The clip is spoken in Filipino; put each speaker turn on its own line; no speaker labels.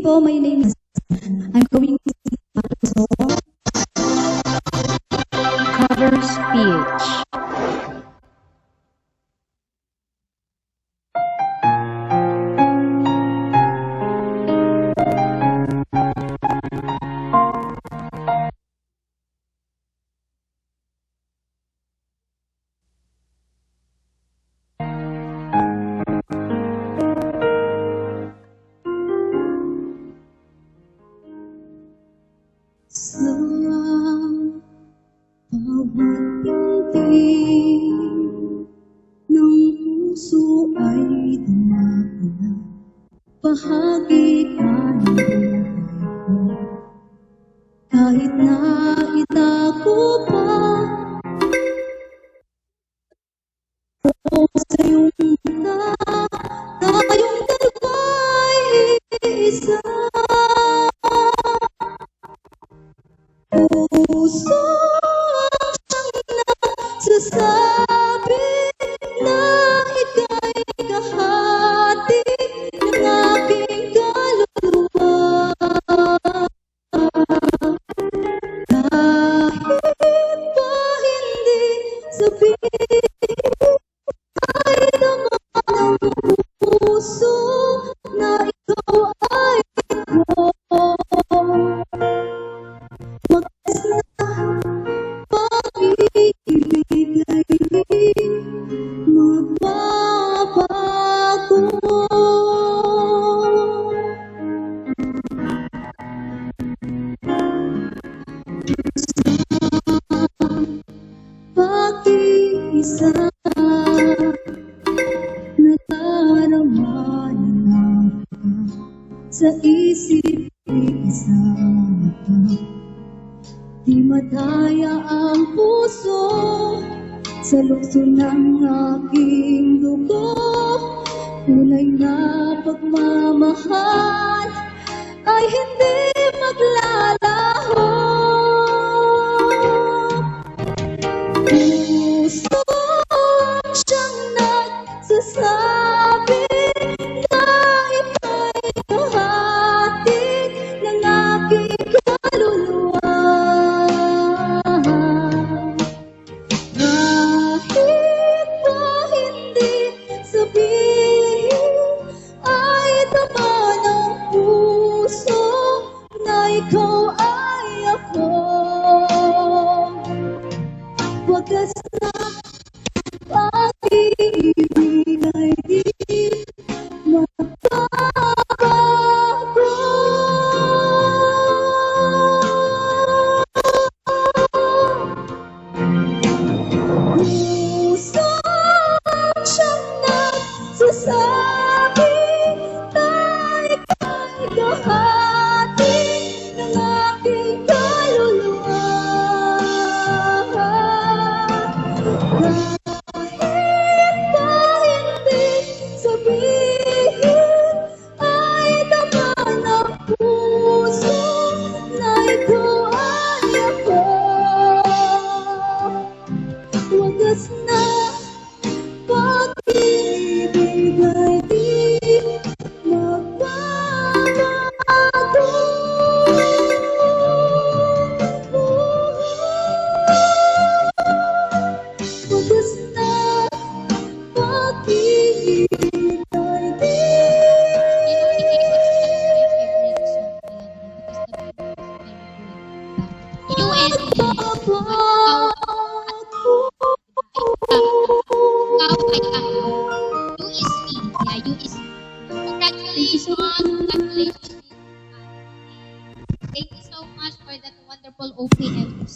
po, my name is... I'm going to sing a song.
Cover speech.
Sa bawat pintig ng puso ay dumana, bahagi ka ng buhay ko. Kahit na itago pa o sa iyong mata, tayong dalawa'y iisa. Puso ang nagsasabi na ika'y kahati ng aking kaluluwa. Kahit pa hindi sabihin, ay naman ang puso na ikaw ay ako. Wagas na pag-ibig ay di magbabago. Pag-iisa, nadarama na sa isip isang ka. Di madaya ang puso sa lukso ng aking dugo. Tunay na pagmamahal ay hindi maglalaho. Puso ang siyang nagsasabi na ika'y kahati ng aking kaluluwa. Kahit pa hindi sabihin, ay taman ang puso na ikaw ay ako. Wagas na pag-ibig ay di magbabago. Puso ang siyang nagsasabi na ika'y kahati ng aking kaluluwa. Kahit pa hindi sabihin, ay taman ang puso na ikaw ay ako. Wagas na pag-ibig ay di magbabago. Wagas na pag-ibig ay di magbabago.
Congratulations. Thank you so much for that wonderful OPM.